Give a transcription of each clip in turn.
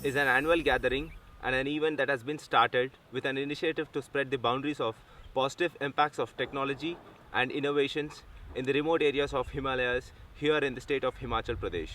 is an annual gathering and an event that has been started with an initiative to spread the boundaries of positive impacts of technology and innovations in the remote areas of Himalayas here in the state of Himachal Pradesh.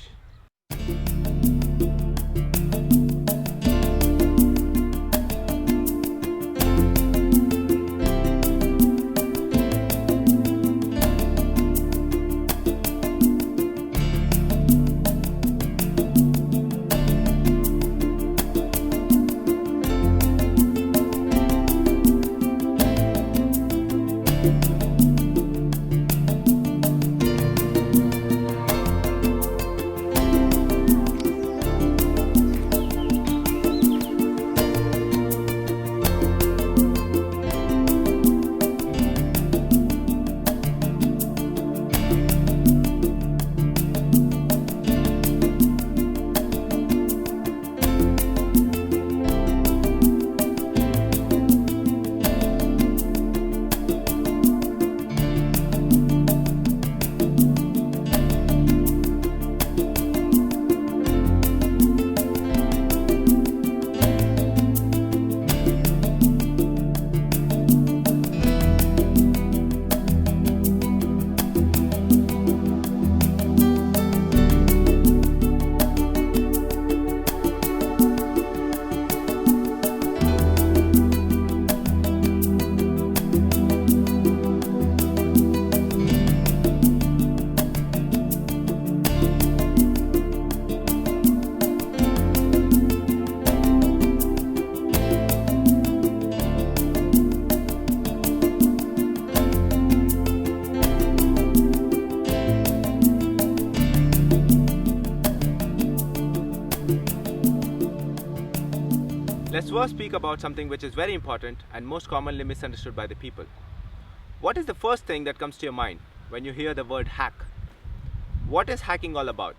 Let's first speak about something which is very important and most commonly misunderstood by the people. What is the first thing that comes to your mind when you hear the word hack? What is hacking all about?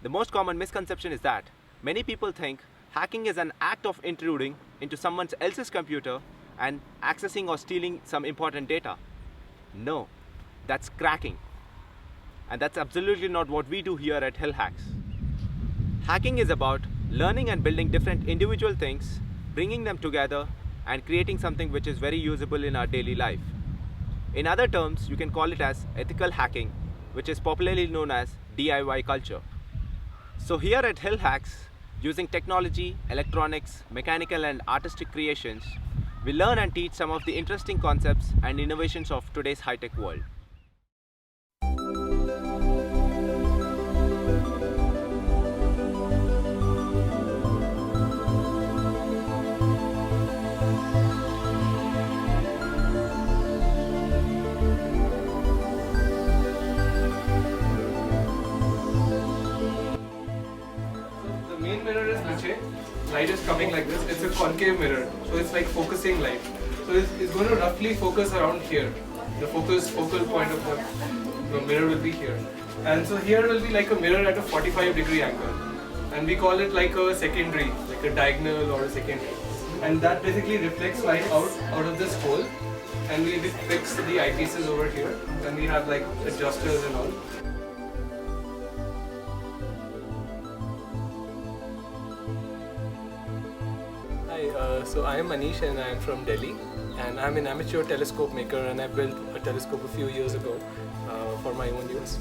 The most common misconception is that many people think hacking is an act of intruding into someone else's computer and accessing or stealing some important data. No, that's cracking. And that's absolutely not what we do here at Hillhacks. Hacking is about learning and building different individual things, bringing them together and creating something which is very usable in our daily life. In other terms, you can call it as ethical hacking, which is popularly known as DIY culture. So here at Hillhacks, using technology, electronics, mechanical and artistic creations, we learn and teach some of the interesting concepts and innovations of today's high-tech world. Light is coming like this. It's a concave mirror, so it's like focusing light. So it's going to roughly focus around here. The focal point of the mirror will be here, and so here will be like a mirror at a 45-degree angle, and we call it like a secondary, like a diagonal or a secondary, and that basically reflects light out of this hole, and we fix the eyepieces over here, and we have like adjusters and all. So I am Manish and I am from Delhi, and I am an amateur telescope maker, and I built a telescope a few years ago for my own use.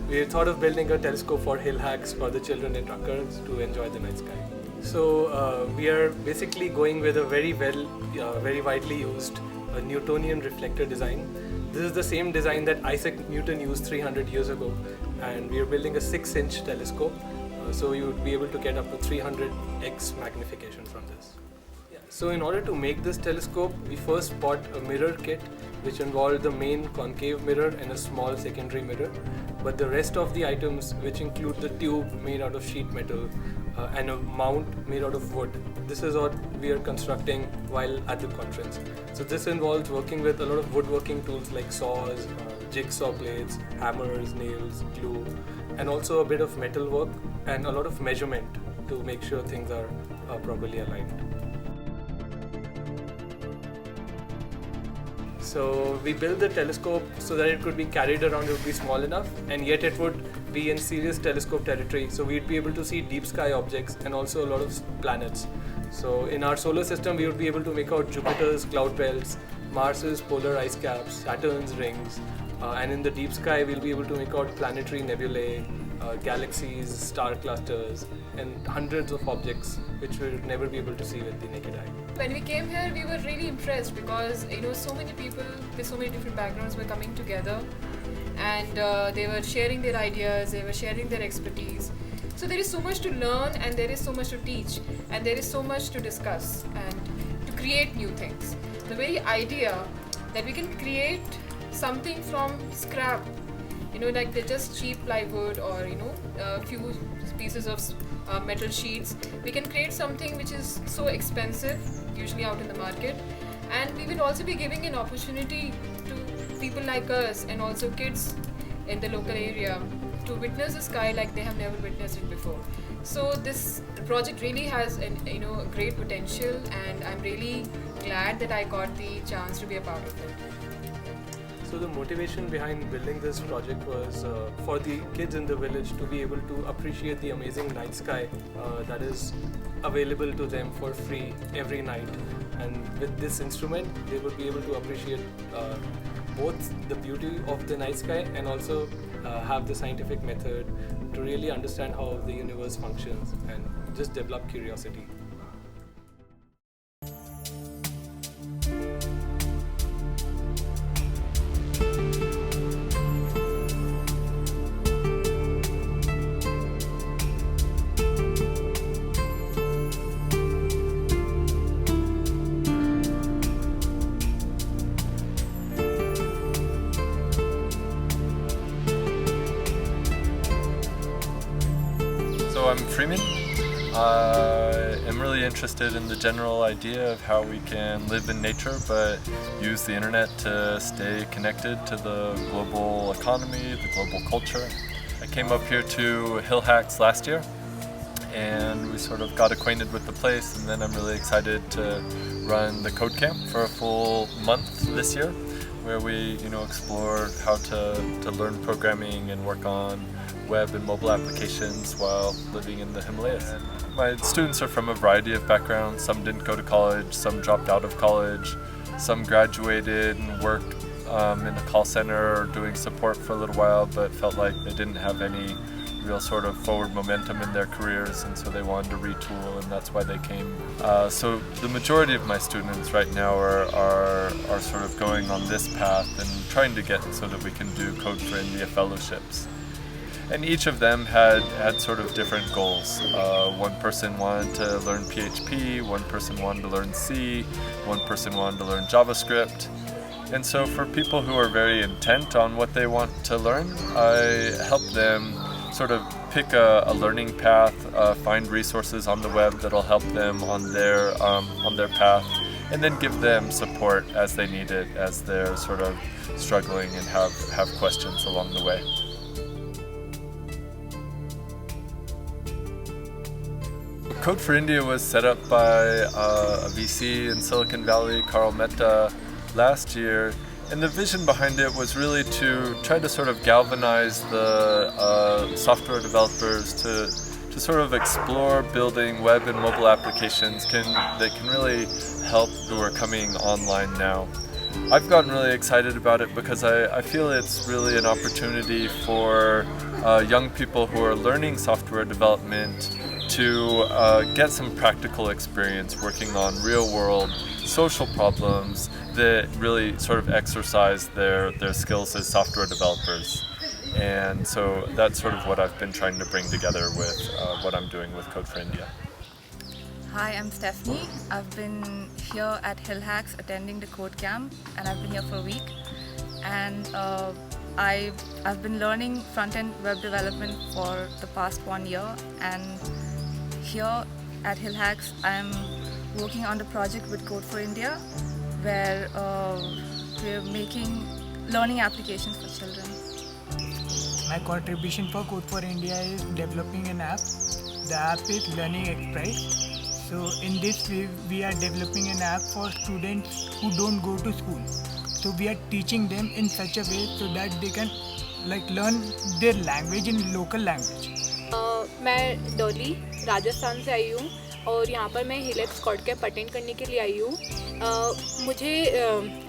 We thought of building a telescope for Hillhacks for the children in truckers to enjoy the night sky. So we are basically going with a very widely used Newtonian reflector design. This is the same design that Isaac Newton used 300 years ago, and we are building a 6-inch telescope, so you would be able to get up to 300x magnification from this. So in order to make this telescope, we first bought a mirror kit which involved the main concave mirror and a small secondary mirror, but the rest of the items, which include the tube made out of sheet metal and a mount made out of wood, this is what we are constructing while at the conference. So this involves working with a lot of woodworking tools like saws, jigsaw blades, hammers, nails, glue, and also a bit of metal work and a lot of measurement to make sure things are properly aligned. So we built the telescope so that it could be carried around, it would be small enough, and yet it would be in serious telescope territory. So we'd be able to see deep sky objects and also a lot of planets. So in our solar system, we would be able to make out Jupiter's cloud belts, Mars's polar ice caps, Saturn's rings, and in the deep sky, we'll be able to make out planetary nebulae, galaxies, star clusters, and hundreds of objects which we would never be able to see with the naked eye. When we came here, we were really impressed because so many people with so many different backgrounds were coming together, and they were sharing their ideas, they were sharing their expertise. So there is so much to learn, and there is so much to teach, and there is so much to discuss and to create new things. The very idea that we can create something from scrap, like they're just cheap plywood or a few pieces of metal sheets, we can create something which is so expensive usually out in the market, and we will also be giving an opportunity to people like us and also kids in the local area to witness the sky like they have never witnessed it before. So this project really has a great potential, and I'm really glad that I got the chance to be a part of it. So the motivation behind building this project was for the kids in the village to be able to appreciate the amazing night sky that is available to them for free every night. And with this instrument, they would be able to appreciate both the beauty of the night sky and also have the scientific method to really understand how the universe functions and just develop curiosity. So I'm Freeman. I am really interested in the general idea of how we can live in nature but use the internet to stay connected to the global economy, the global culture. I came up here to Hillhacks last year and we sort of got acquainted with the place, and then I'm really excited to run the code camp for a full month this year where we explore how to learn programming and work on web and mobile applications while living in the Himalayas. My students are from a variety of backgrounds. Some didn't go to college, some dropped out of college, some graduated and worked in a call center or doing support for a little while but felt like they didn't have any real sort of forward momentum in their careers, and so they wanted to retool, and that's why they came. So the majority of my students right now are sort of going on this path and trying to get so that we can do Code for India fellowships. And each of them had sort of different goals. One person wanted to learn PHP, one person wanted to learn C, one person wanted to learn JavaScript. And so for people who are very intent on what they want to learn, I help them sort of pick a learning path, find resources on the web that'll help them on their path, and then give them support as they need it, as they're sort of struggling and have questions along the way. Code for India was set up by a VC in Silicon Valley, Carl Mehta, last year, and the vision behind it was really to try to sort of galvanize the software developers to sort of explore building web and mobile applications that can really help who are coming online now. I've gotten really excited about it because I feel it's really an opportunity for young people who are learning software development to get some practical experience working on real-world social problems that really sort of exercise their skills as software developers. And so that's sort of what I've been trying to bring together with what I'm doing with Code for India. Hi, I'm Stephanie. I've been here at Hillhacks attending the code camp, and I've been here for a week. And I've been learning front-end web development for the past 1 year, and here at Hillhacks I'm working on the project with Code for India, where we're making learning applications for children. My contribution for Code for India is developing an app. The app is Learning Express. So in this we are developing an app for students who don't go to school. So we are teaching them in such a way so that they can learn their language in local language. मैं डोली राजस्थान से आई हूँ और यहाँ पर मैं हिलैक्स code camp attend करने के लिए आई हूँ। मुझे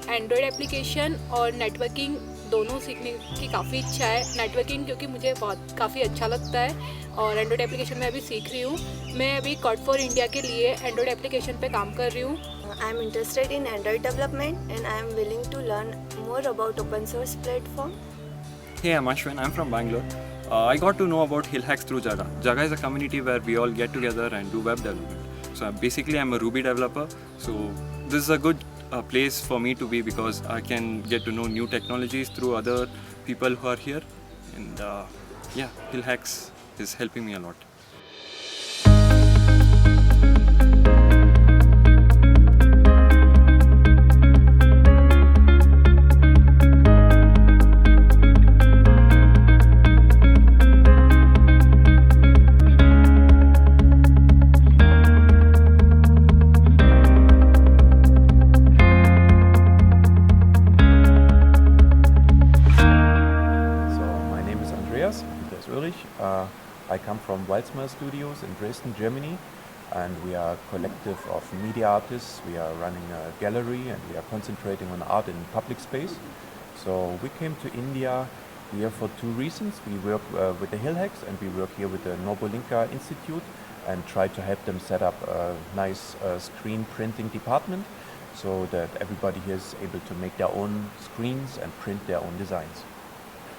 एंड्रॉयड एप्लीकेशन और नेटवर्किंग दोनों सीखने की काफ़ी इच्छा है। नेटवर्किंग क्योंकि मुझे काफ़ी अच्छा लगता है और एंड्रॉयड एप्लीकेशन मैं अभी सीख रही हूँ। मैं अभी कॉड फॉर इंडिया के लिए एंड्रॉयड एप्लीकेशन पे काम कर रही हूँ। I am interested in Android development and I am willing to learn more about open source platform. Hey, I'm Ashwin. I'm from Bangalore. I got to know about Hillhacks through Jaga. Jaga is a community where we all get together and do web development. So basically, I'm a Ruby developer. So this is a good place for me to be because I can get to know new technologies through other people who are here. And yeah, Hillhacks is helping me a lot. I come from Walzmer Studios in Dresden, Germany, and we are a collective of media artists. We are running a gallery and we are concentrating on art in public space. So we came to India here for two reasons. We work with the Hillhacks and we work here with the Nobolinka Institute and try to help them set up a nice screen printing department so that everybody here is able to make their own screens and print their own designs.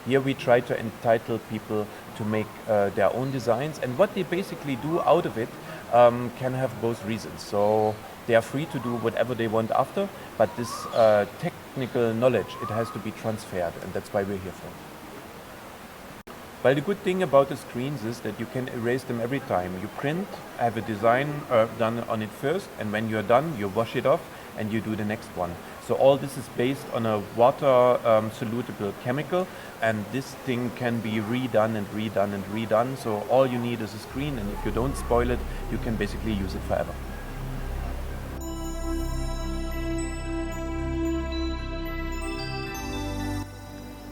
Here we try to entitle people to make their own designs, and what they basically do out of it can have both reasons. So they are free to do whatever they want after, but this technical knowledge, it has to be transferred, and that's why we're here for. Well, the good thing about the screens is that you can erase them every time. You print, have a design done on it first, and when you're done, you wash it off and you do the next one. So all this is based on a water solutable chemical, and this thing can be redone and redone and redone. So all you need is a screen, and if you don't spoil it, you can basically use it forever.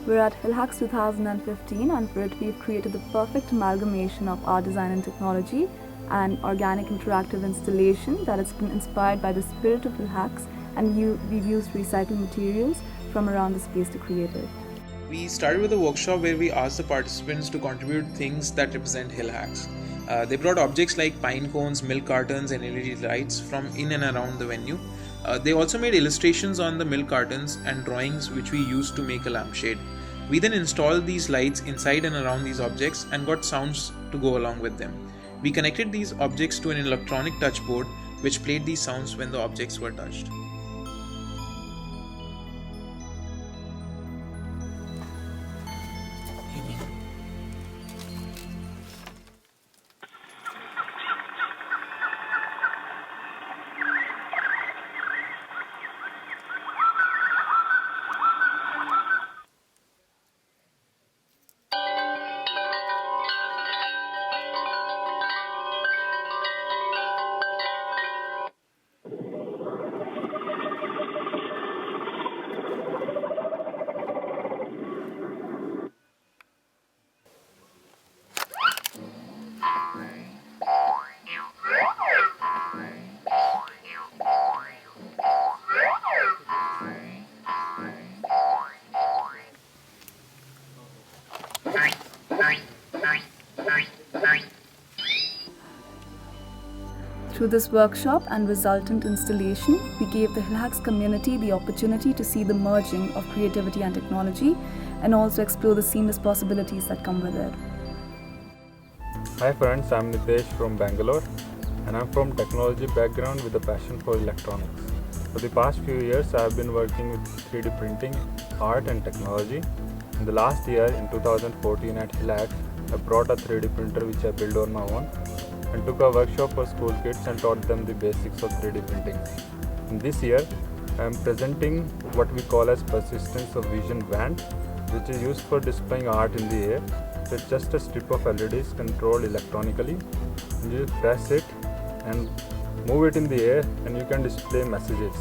We're at Hillhacks 2015, and for it we've created the perfect amalgamation of art, design and technology, an organic interactive installation that has been inspired by the spirit of Hillhacks, and we've used recycled materials from around the space to create it. We started with a workshop where we asked the participants to contribute things that represent Hillhacks. They brought objects like pine cones, milk cartons and LED lights from in and around the venue. They also made illustrations on the milk cartons and drawings which we used to make a lampshade. We then installed these lights inside and around these objects and got sounds to go along with them. We connected these objects to an electronic touch board which played these sounds when the objects were touched. Through this workshop and resultant installation, we gave the Hillhacks community the opportunity to see the merging of creativity and technology, and also explore the seamless possibilities that come with it. Hi friends, I'm Nitesh from Bangalore, and I'm from technology background with a passion for electronics. For the past few years, I have been working with 3D printing, art and technology. In the last year, in 2014 at Hillhacks, I brought a 3D printer which I built on my own, and took a workshop for school kids and taught them the basics of 3D printing. In this year, I am presenting what we call as persistence of vision band, which is used for displaying art in the air. So it's just a strip of LEDs controlled electronically, and you press it and move it in the air and you can display messages.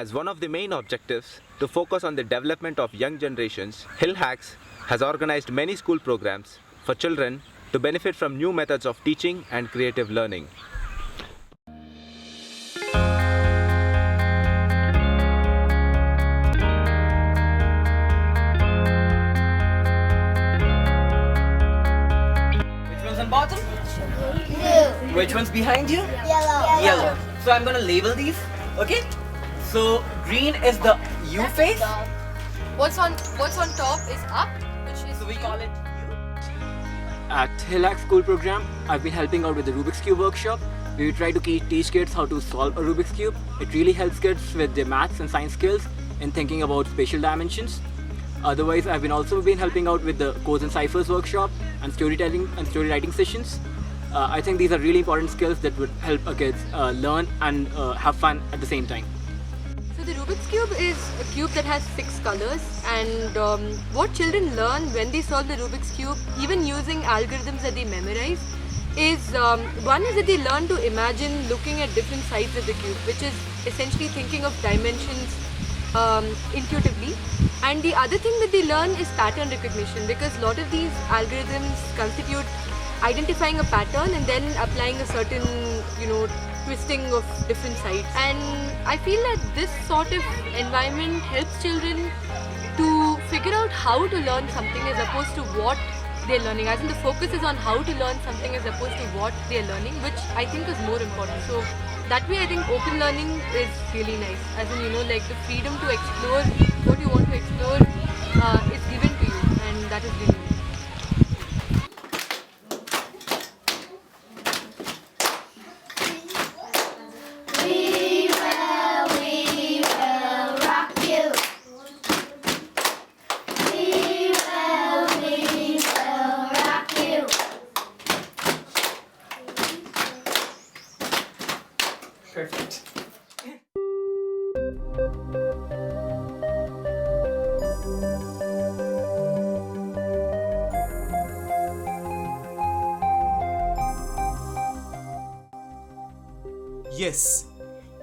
As one of the main objectives to focus on the development of young generations, Hillhacks has organized many school programs for children to benefit from new methods of teaching and creative learning. Which one's on bottom? Blue. Which one's behind you? Yellow. So I'm gonna label these, okay? So green is the U face. What's on top is up, which is So we call it U. At Hillhacks School Program, I've been helping out with the Rubik's Cube workshop. We try to teach kids how to solve a Rubik's Cube. It really helps kids with their maths and science skills in thinking about spatial dimensions. Otherwise, I've also been helping out with the codes and ciphers workshop and storytelling and story writing sessions. I think these are really important skills that would help kids learn and have fun at the same time. So the Rubik's Cube is a cube that has 6 colors, and what children learn when they solve the Rubik's Cube, even using algorithms that they memorize, is one is that they learn to imagine looking at different sides of the cube, which is essentially thinking of dimensions intuitively. And the other thing that they learn is pattern recognition, because a lot of these algorithms constitute identifying a pattern and then applying a certain, twisting of different sides. And I feel that this sort of environment helps children to figure out how to learn something as opposed to what they're learning. As in, the focus is on how to learn something as opposed to what they're learning, which I think is more important. So that way I think open learning is really nice. As in, like the freedom to explore what you want to explore is given to you, and that is really nice. Perfect. Yes,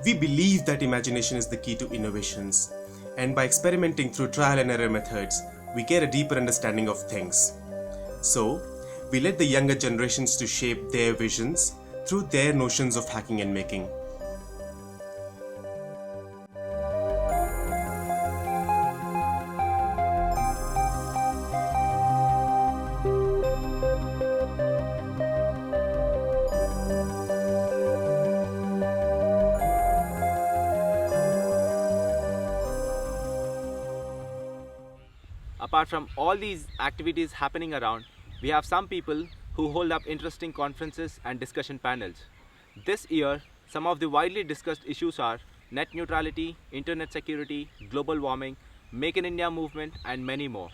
we believe that imagination is the key to innovations, and by experimenting through trial and error methods, we get a deeper understanding of things. So, we let the younger generations to shape their visions through their notions of hacking and making. Apart from all these activities happening around, we have some people who hold up interesting conferences and discussion panels. This year, some of the widely discussed issues are net neutrality, internet security, global warming, Make in India movement, and many more.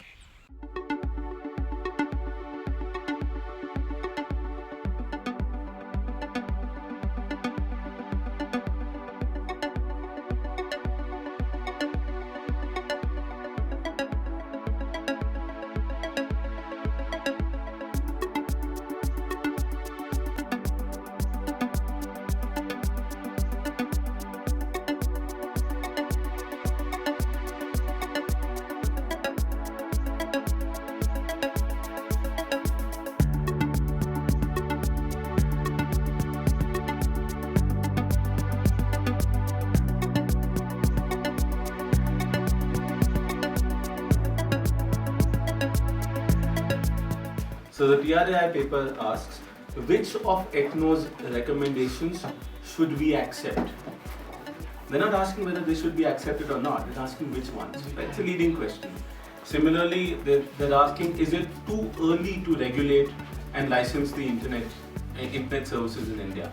So the PRAI paper asks, which of ECNO's recommendations should we accept? They're not asking whether they should be accepted or not, they're asking which ones. That's a leading question. Similarly, they're asking, is it too early to regulate and license the internet services in India?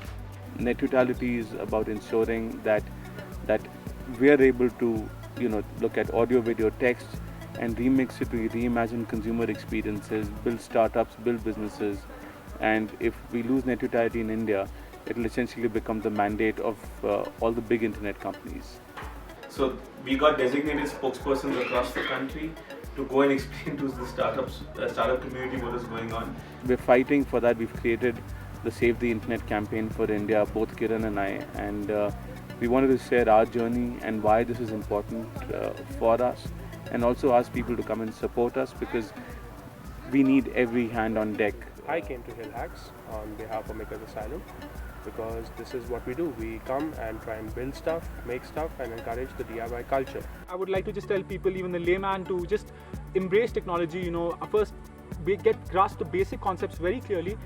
Net neutrality is about ensuring that we are able to look at audio, video, text, and remix it to reimagine consumer experiences, build startups, build businesses. And if we lose net neutrality in India, it will essentially become the mandate of all the big internet companies. So we got designated spokespersons across the country to go and explain to the startup community what is going on. We're fighting for that. We've created the Save the Internet campaign for India, both Kiran and I, and We wanted to share our journey and why this is important for us, and also ask people to come and support us because we need every hand on deck. I came to Hillhacks on behalf of Makers Asylum because this is what we do. We come and try and build stuff, make stuff, and encourage the DIY culture. I would like to just tell people, even the layman, to just embrace technology. First grasp the basic concepts very clearly,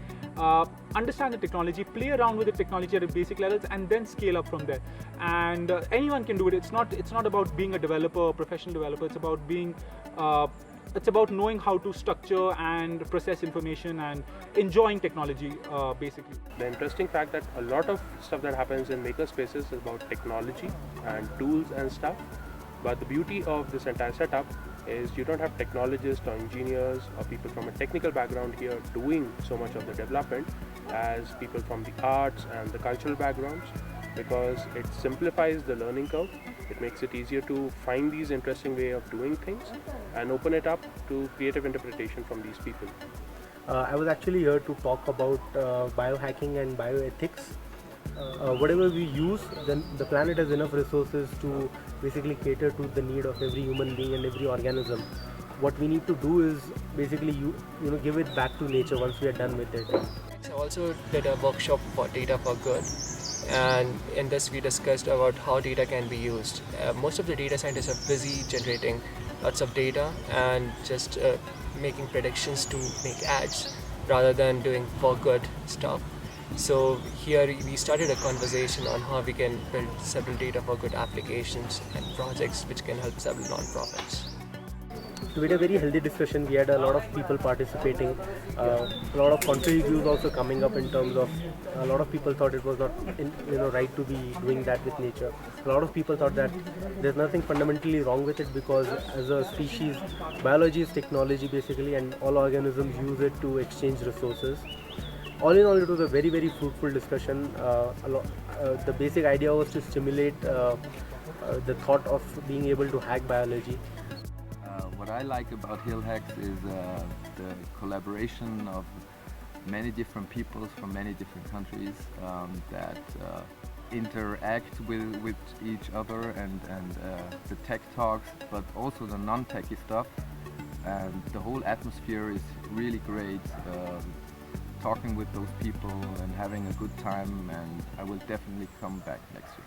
understand the technology, play around with the technology at basic levels, and then scale up from there. And anyone can do it. It's not about being a developer, a professional developer. It's about being it's about knowing how to structure and process information and enjoying technology, basically. The interesting fact that a lot of stuff that happens in makerspaces is about technology and tools and stuff. But the beauty of this entire setup is you don't have technologists or engineers or people from a technical background here doing so much of the development as people from the arts and the cultural backgrounds, because it simplifies the learning curve. It makes it easier to find these interesting way of doing things and open it up to creative interpretation from these people. I was actually here to talk about biohacking and bioethics. Whatever we use, then the planet has enough resources to basically cater to the need of every human being and every organism. What we need to do is basically give it back to nature once we are done with it. I also did a workshop for Data for Good, and in this we discussed about how data can be used. Most of the data scientists are busy generating lots of data and just making predictions to make ads rather than doing for good stuff. So here we started a conversation on how we can build several data for good applications and projects which can help several non-profits. We had a very healthy discussion. We had a lot of people participating, a lot of contrary views also coming up in terms of a lot of people thought it was not right to be doing that with nature. A lot of people thought that there's nothing fundamentally wrong with it because as a species, biology is technology basically, and all organisms use it to exchange resources. All in all, it was a very, very fruitful discussion. The basic idea was to stimulate the thought of being able to hack biology. What I like about Hillhacks is the collaboration of many different peoples from many different countries that interact with each other, and the tech talks, but also the non-techy stuff. And the whole atmosphere is really great. Talking with those people and having a good time, and I will definitely come back next year.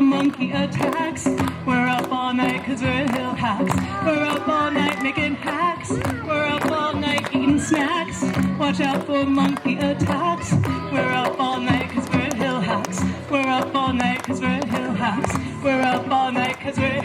Monkey attacks. We're up all night cause we're Hillhacks. We're up all night making hacks. We're up all night eating snacks. Watch out for monkey attacks. We're up all night cause we're Hillhacks. We're up all night cause we're Hillhacks. We're up all night cause we're